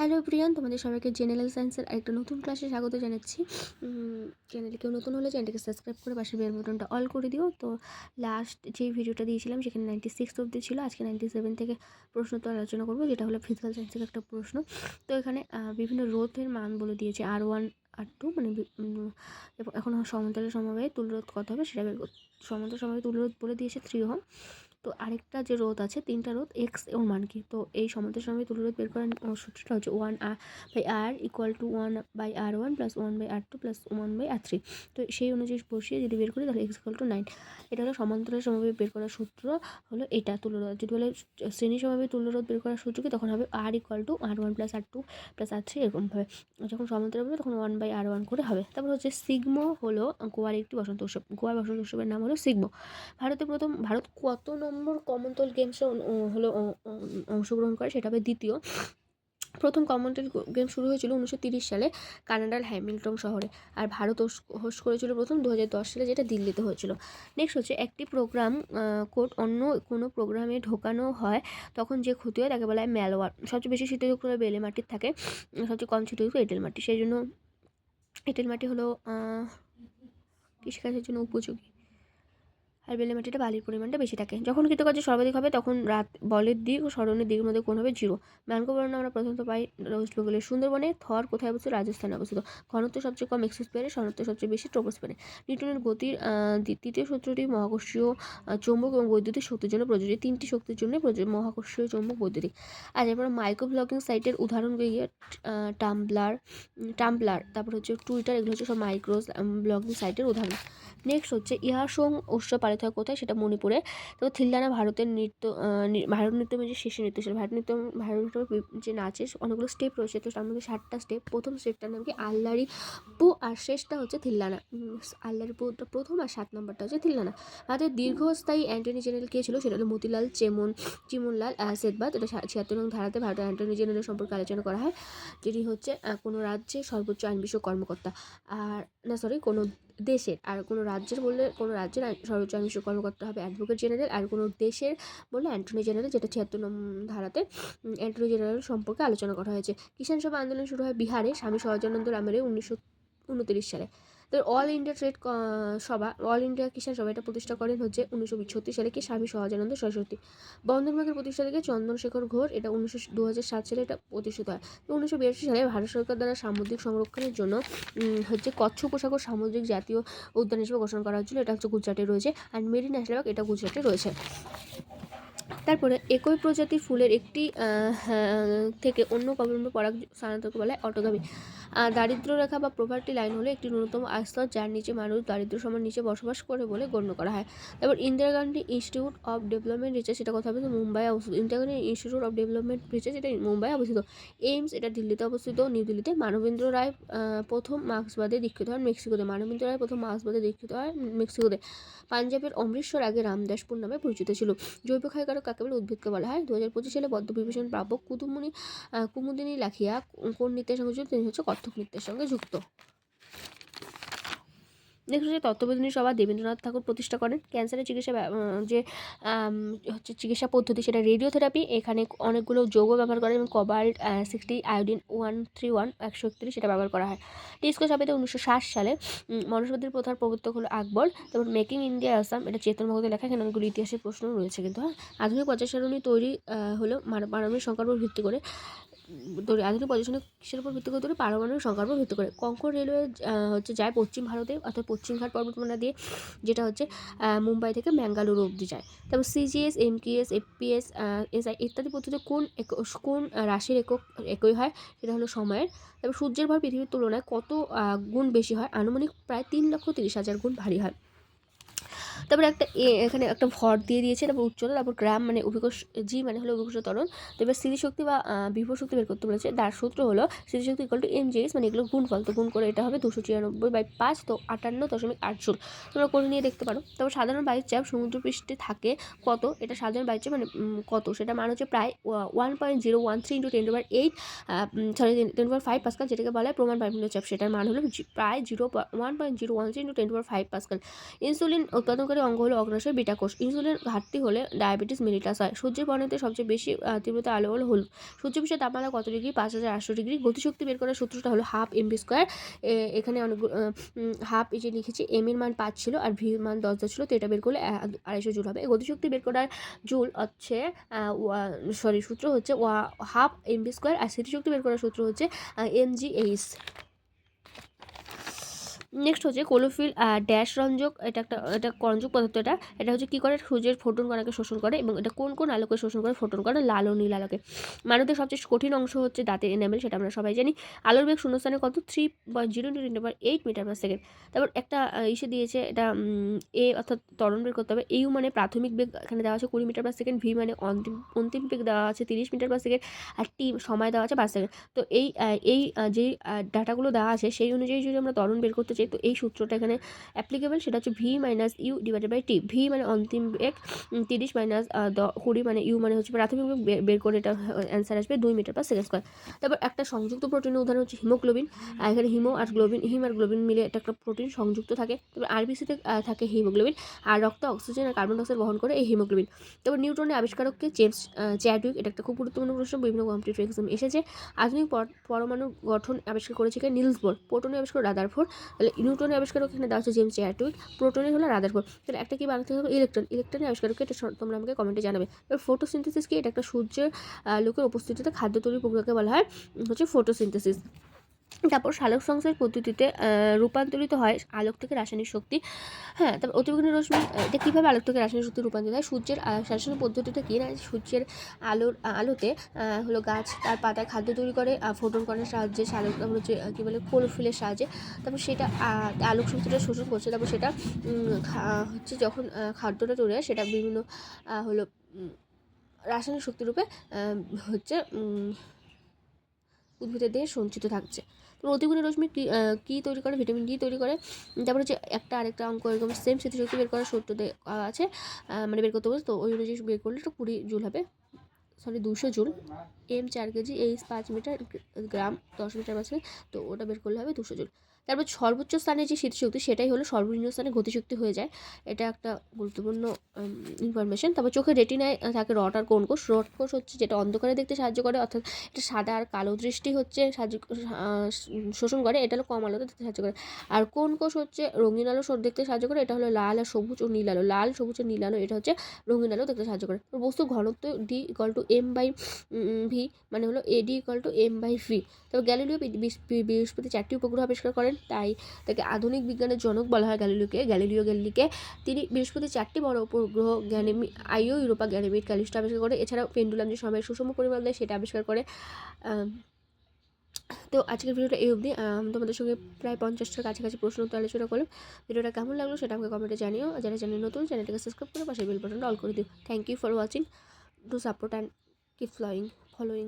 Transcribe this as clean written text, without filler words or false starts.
Hello Priyan, তোমাদের সবাইকে general সায়েন্সের আরেকটা নতুন ক্লাসে স্বাগত জানাচ্ছি। চ্যানেলে কেউ নতুন হলে চ্যানেলটিকে সাবস্ক্রাইব করে পাশের বেল বাটনটা অল করে দিও। তো লাস্ট যে ভিডিওটা দিয়েছিলাম সেখানে 96 অবধি ছিল, আজকে 97 থেকে প্রশ্ন তো আলোচনা করবো, যেটা হলো ফিজিক্যাল সায়েন্সের একটা প্রশ্ন। তো এখানে বিভিন্ন রোধের মান বলে দিয়েছে R1 R2, মানে এবং এখন সমান্তরাল সমবায়ে তুল্যরোধ কত হবে সেটা বের করতে। সমান্তরাল সমবায়ে তুল্যরোধ বলে দিয়েছে 3 ওহম। তো আরেকটা যে রোধ আছে, তিনটা রোধ এক্স ওর মান কি, তো এই সমান্তরাল সমবায়ে তুল্যরোধ বের করার সূত্রটা হচ্ছে 1/r equal to 1/r1 plus 1/r2 plus 1/r3। তো সেই অনুযায়ী বসিয়ে যদি বের করি তাহলে x ইকুয়াল টু 9। এটা হলো সমান্তরাল সমবায়ে বের করার সূত্র, হলো এটা তুল্যরোধ। যদি বলে শ্রেণী সমবায়ে তুল্যরোধ বের করার সূত্র কি, তখন হবে r equal to r1 plus r2 plus r3, এরকমভাবে। যখন সমান্তরাল হবে তখন 1/r1 করে হবে। তারপর হচ্ছে সিগমো হলো গোয়ার একটি বসন্ত উৎসব। গোয়ার বসন্ত উৎসবের নাম হলো সিগমো। ভারত কত নম্বর কমনওয়েলথ গেমসে হলো অংশগ্রহণ করে, সেটা হবে দ্বিতীয়। প্রথম কমনওয়েলথ গেম শুরু হয়েছিল 1930 সালে কানাডার হ্যামিল্টন শহরে, আর ভারত হোস্ট করেছিল প্রথম 2010 সালে, যেটা দিল্লিতে হয়েছিল। নেক্সট হচ্ছে একটি প্রোগ্রাম কোড অন্য কোনো প্রোগ্রামে ঢোকানো হয় তখন যে ক্ষতি হয় তাকে বলা হয় ম্যালওয়্যার। সবচেয়ে বেশি শীতযুক্ত বেলে মাটির থাকে, সবচেয়ে কম শীতযুক্ত এঁটেল মাটি। সেই জন্য এঁটেল মাটি হলো কৃষিকাজের জন্য উপযোগী, আর বেলে মাটিটা বালির পরিমাণটা বেশি থাকে। যখন কৃতকার্য সর্বাধিক হবে তখন রাত বলের দিক ও স্মরণের দিকের মধ্যে কোণ হবে 0। ম্যানগ্রোভ আমরা প্রথমত পাই ওয়েস্ট বেঙ্গলের সুন্দরবনে। থর কোথায় অবস্থিত? রাজস্থানে অবস্থিত। ঘনত্ব সবচেয়ে কম এক্সোস্ফিয়ারে, ঘনত্ব সবচেয়ে বেশি ট্রোপোস্ফিয়ারে। নিউটনের গতির তৃতীয় সূত্রটি মহাকর্ষীয় চৌম্বক এবং বৈদ্যুতিক শক্তির জন্য প্রযোজ্য। তিনটি শক্তির জন্য মহাকর্ষীয় চৌম্বক, বৈদ্যুতিক। আর এরপর মাইক্রো ব্লগিং সাইটের উদাহরণ গিয়ে টাম্বলার, তারপর হচ্ছে টুইটার, এগুলো হচ্ছে সব মাইক্রো ব্লগিং সাইটের উদাহরণ। নেক্সট হচ্ছে ইয়াসং উৎসব পালিত হয় কোথায়, সেটা মণিপুরে। তো থিল্লানা ভারতের ভারত নৃত্যম যে শীর্ষ নৃত্যশীল। ভারত যে নাচের অনেকগুলো স্টেপ রয়েছে, তো তার মধ্যে 7টা স্টেপ। প্রথম স্টেপটার নাম কি আল্লারি পু, আর শেষটা হচ্ছে থিল্লানা। আল্লারি পুটা প্রথম, আর 7 নম্বরটা হচ্ছে থিল্লানা। ভারতের দীর্ঘস্থায়ী অ্যান্টর্নি জেনারেল কে ছিল, সেটা হলো মতিলাল চিমনলাল সেদবাদ। এটা 76 নং ধারাতে ভারতের অ্যান্টর্নি জেনারেল সম্পর্কে আলোচনা করা হয়, যেটি হচ্ছে কোনো রাজ্যের সর্বোচ্চ আইন বিষয়ক কর্মকর্তা। কোনো দেশের, আর কোনো রাজ্যের বললে কোনো রাজ্যের সর্বোচ্চ আইন বিষয়ক কর্মকর্তা হবে অ্যাডভোকেট জেনারেল, আর কোনো দেশের বললে অ্যান্টর্নি জেনারেল, যেটা 76 নং ধারাতে অ্যান্টর্নি জেনারেল সম্পর্কে আলোচনা করা হয়েছে। কিষাণ সভা আন্দোলন শুরু হয় বিহারে স্বামী সহজানন্দের আমলে 1929 সালে। তো অল ইন্ডিয়া কিষাণ সভা এটা প্রতিষ্ঠা করেন হচ্ছে 1936 সালে কি স্বামী সহজানন্দ সরস্বতী। বন্ধন ব্যাংকের প্রতিষ্ঠা থেকে চন্দনশেখর ঘোষ, এটা 2007 সালে এটা প্রতিষ্ঠিত হয়। তো 1982 সালে ভারত সরকার দ্বারা সামুদ্রিক সংরক্ষণের জন্য হচ্ছে কচ্ছ উপসাগর সামুদ্রিক জাতীয় উদ্যান হিসেবে ঘোষণা করা হয়েছিল। এটা হচ্ছে গুজরাটে রয়েছে। আর মেরি ন্যাশনাল পার্ক এটা গুজরাটে রয়েছে। তারপরে একই প্রজাতির ফুলের একটি থেকে অন্য কর্ম পরাগ স্থানান্তরকে বলা হয় অটোগামী। দারিদ্র রেখা বা প্রভার্টি লাইন হলো একটি ন্যূনতম আয়স্তর যার নিচে মানুষ দারিদ্র সীমার নিচে বসবাস করে বলে গণ্য করা হয়। তারপর Indira Gandhi institute of development research, এটা কথা হবে মুম্বাই অবস্থিত। Indira Gandhi institute of development research এটা মুম্বাই অবস্থিত। এইমস এটা দিল্লিতে অবস্থিত, নিউ দিল্লিতে। মানবেন্দ্র রায় প্রথম মার্ক্সবাদে দীক্ষিত হন মেক্সিকোতে। মানবেন্দ্র রায় প্রথম মার্ক্সবাদে দীক্ষিত হয় মেক্সিকোতে। পাঞ্জাবের অমৃতসর আগে রামদাসপুর নামে পরিচিত ছিল। জৈব ক্ষয়কারক কাকে বলে? উদ্ভিদকে বলা হয়। 2025 সালে পদ্মবিভূষণ প্রাপক কুমুদিনী লাখিয়া কোন নৃত্যের সঙ্গে যুক্ত? তিনি হচ্ছে কত্থক নৃত্যের সঙ্গে যুক্ত। নেক্সট হচ্ছে তত্ত্ববোধিনী সভা দেবেন্দ্রনাথ ঠাকুর প্রতিষ্ঠা করেন। ক্যান্সারের চিকিৎসা যে হচ্ছে চিকিৎসা পদ্ধতি, সেটা রেডিওথেরাপি। এখানে অনেকগুলো যৌগ ব্যবহার করে, এবং কবাল্ট 60, আয়োডিন 131 131 সেটা ব্যবহার করা হয়। টিস্কো সভাতে 1960 সালে মনস্বাদের প্রথার প্রবর্তক হলো আকবর। তারপর মেকিং ইন্ডিয়া আসাম, এটা চেতন ভগতের লেখা। এখানে অনেকগুলো ইতিহাসের প্রশ্ন রয়েছে কিন্তু। আধুনিক পর্যায় সারণী তৈরি হলো পারমাণবিক সংখ্যার উপর ভিত্তি করে। আধুনিক পর্যটন কিসের উপর ভিত্তি করে? পারমাণবিক সংখ্যার উপর ভিত্তি করে। কঙ্কর রেলওয়ে হচ্ছে যায় পশ্চিম ভারতে, অর্থাৎ পশ্চিমঘাট পর্বতমালা দিয়ে, যেটা হচ্ছে মুম্বাই থেকে ম্যাঙ্গালুরু অবধি যায়। তারপর সিজিএস, এমকেএস, এফপিএস, এসআই ইত্যাদি পদ্ধতিতে কোন রাশির একই হয়, সেটা হলো সময়ের। তারপর সূর্যের ভর পৃথিবীর তুলনায় কত গুণ বেশি হয়? আনুমানিক প্রায় 3,30,000 গুণ ভারী হয়। তারপরে এখানে একটা ভর দিয়ে দিয়েছে, তারপর উচ্চতা, তারপর গ্রাম মানে অভিকোষ, জি মানে হলো অভিকোষ ত্বরণ। তো এবার স্থিতিশক্তি বা বিভব শক্তি বের করতে বলেছে। তার সূত্র হলো স্থিতিশক্তি ইকুয়াল টু এমজিএস, মানে এগুলো গুণফল। তো গুণ করে এটা হবে 294/5, তো 58.8 জুল। তোমরা করে নিয়ে দেখতে পারো। তারপর সাধারণ বায়ুর চাপ সমুদ্রপৃষ্ঠে থাকে কত? এটা সাধারণ বায়ুর চাপ মানে কত, সেটা মান হচ্ছে প্রায় 1.013 × 10⁵ পাস্কাল, যেটাকে বলা হয় প্রমাণ বায়ুমণ্ডলীয় চাপ। সেটার মান হলো প্রায় 1.013 × 10⁵ পাস্কাল। ইনসুলিন উৎপাদন উৎপাদনকারী অঙ্গ হলো অগ্ন্যাশয় বিটা কোষ। ইনসুলিন ঘাটতি হলে ডায়াবেটিস মেলিটাস হয়। সূর্যের বর্ণালীতে সবচেয়ে বেশি তীব্রতা আলো হলো হলুদ। সূর্যপৃষ্ঠের তাপমাত্রা কত ডিগ্রি? 5800 ডিগ্রি। গতিশক্তি বের করার সূত্রটা হলো হাফ mv²। এখানে অনেক হাফ এই যে লিখেছি, এম এর মান 5 ছিল আর ভি মান 10 ছিল, তো এটা বের করলে 250 জুল হবে। গতিশক্তি বের করার জুল হচ্ছে সূত্র হচ্ছে হাফ mv², আর স্মৃতিশক্তি বের করার সূত্র হচ্ছে mgh। নেক্সট হচ্ছে ক্লোরোফিল ড্যাশ রঞ্জক। এটা রঞ্জক পদার্থ। এটা হচ্ছে কী করে? সূর্যের ফোটন কণাকে শোষণ করে। এবং এটা কোন কোন আলোকে শোষণ করে? ফোটন কণা, লাল ও নীল আলোকে। মানবদের সবচেয়ে কঠিন অংশ হচ্ছে দাঁতের এনামেল, সেটা আমরা সবাই জানি। আলোর বেগ শূন্যস্থানে কত? 3.0 × 10⁻8 মিটার/সেকেন্ড। তারপর একটা ইসে দিয়েছে, এটা এ অর্থাৎ ত্বরণ বের করতে হবে। ইউ মানে প্রাথমিক বেগ এখানে দেওয়া আছে 20 মিটার/সেকেন্ড। ভি মানে অন্তিম বেগ দেওয়া আছে 30 মিটার/সেকেন্ড। আর টি সময় দেওয়া আছে 5 সেকেন্ড। তো এই যেই ডাটাগুলো দেওয়া আছে সেই অনুযায়ী যদি আমরা ত্বরণ বের করতে চাই, তো এই সূত্রটা এখানে অ্যাপ্লিকেবল। সেটা হচ্ছে V minus U divided by T. V মানে অন্তিম বেগ 30 মাইনাস 20 মানে ইউ মানে হচ্ছে প্রাথমিক বেগ, বের করে এটা অ্যান্সার আসবে 2 মিটার/সেকেন্ড²। তারপর একটা সংযুক্ত প্রোটিনের উদাহরণ হচ্ছে হিমোগ্লোবিন। এখানে হিম আর গ্লোবিন মিলে এটা একটা প্রোটিন সংযুক্ত থাকে। তারপর আরবিসিতে থাকে হিমোগ্লোবিন, আর রক্ত অক্সিজেন আর কার্বন ডাইঅক্সাইড বহন করে এই হিমোগ্লোবিন। তারপর নিউটনের আবিষ্কারককে জেমস চ্যাডউইক। এটা একটা খুব গুরুত্বপূর্ণ প্রশ্ন, বিভিন্ন কম্পিটিটিভ এক্সাম এসেছে। আধুনিক পরমাণু গঠন আবিষ্কার করেছে কে? Nils bore. প্রোটনের আবিষ্কার রাদারফোর্ড। তাহলে নিউটনের আবিষ্কারক এখানে দেওয়া হচ্ছে জেমস চ্যাডউইক, প্রোটনের হলো রাদারফোর্ড। তাহলে একটা কি বানাতে হবে? ইলেকট্রনের আবিষ্কারককে, এটা তোমরা আমাকে কমেন্টে জানাবে। এবার ফটোসিনথেসিস কি? এটা একটা সূর্যের লোকের উপস্থিতিতে খাদ্য তৈরির প্রক্রিয়াকে বলা হয় হচ্ছে ফটোসিনথেসিস। তারপর সালোক সংশ্লেষ পদ্ধতিতে রূপান্তরিত হয় আলোক থেকে রাসায়নিক শক্তি। হ্যাঁ, তারপর অতিবেগুনি রশ্মি, এটা কীভাবে আলোক থেকে রাসায়নিক শক্তি রূপান্তরিত হয়? সূর্যের শাসন পদ্ধতিটা কী না? সূর্যের আলোতে হলো গাছ তার পাতায় খাদ্য তৈরি করে ফোটন কণার সাহায্যে, সালোক হচ্ছে কী বলে ক্লোরোফিলের সাহায্যে। তারপর সেটা আলোক শক্তিটা শোষণ করছে। তারপর সেটা হচ্ছে যখন খাদ্যটা তৈরি হয়, সেটা বিভিন্ন হলো রাসায়নিক শক্তিরূপে হচ্ছে উদ্ভিদের দেহে সঞ্চিত থাকছে। তো অতিবেগুনি রশ্মি কী তৈরি করে? ভিটামিন ডি তৈরি করে। তারপরে হচ্ছে আরেকটা অঙ্ক এরকম সেম স্মৃতিশক্তি বের করার সূত্র আছে, মানে বের করতে বলছে। তো ওই অনুযায়ী বের করলে একটু 20 জুল হবে, 200 joule. M 4 K G, H 5 metre, গ্রাম 10 মিটার/সেকেন্ড। তো ওটা বের করলে হবে 200 জুল। তারপর সর্বোচ্চ স্থানে যে স্মৃতিশক্তি, সেটাই হলো সর্বনিম্ন স্থানে গতিশক্তি হয়ে যায়। এটা একটা গুরুত্বপূর্ণ ইনফরমেশন। তারপর চোখের রেটিনায় থাকে রড আর কোন কোষ। রড কোষ হচ্ছে যেটা অন্ধকারে দেখতে সাহায্য করে, অর্থাৎ এটা সাদা আর কালো দৃষ্টি হচ্ছে শোষণ করে, এটা হলো কম আলোতে দেখতে সাহায্য করে। আর কোন কোষ হচ্ছে রঙিন আলো দেখতে সাহায্য করে, এটা হলো লাল আর সবুজ ও নীল আলো। লাল, সবুজ ও নীল আলো, এটা হচ্ছে রঙিন আলো দেখতে সাহায্য করে। বস্তুর ঘনত্ব ডি = m/v, মানে হলো AD = m/v। তবে গ্যালিলিও বৃহস্পতি 4টি উপগ্রহ আবিষ্কার করেন, তাই তাকে আধুনিক বিজ্ঞানের জনক বলা হয়। গ্যালিলিও গ্যালিলিকে। তিনি বৃহস্পতি 4টি বড় উপগ্রহ আইও, ইউরোপা, গ্যানিমিড, ক্যালিস্টো আবিষ্কার করে। এছাড়াও পেন্ডুলাম যে সময়ের সুষম পরিমাণ দেয় সেটা আবিষ্কার করে। তো আজকের ভিডিওটা এই অবধি। তোমাদের সঙ্গে প্রায় 50টার কাছাকাছি প্রশ্ন উত্তর আলোচনা করলাম। ভিডিওটা কেমন লাগলো সেটা আমাকে কমেন্টে জানিও। যারা চ্যানেল নতুন, চ্যানেলটাকে সাবস্ক্রাইব করে পাশে বেল বাটনটা অল করে দিও। Thank you for watching. Do support and keep following.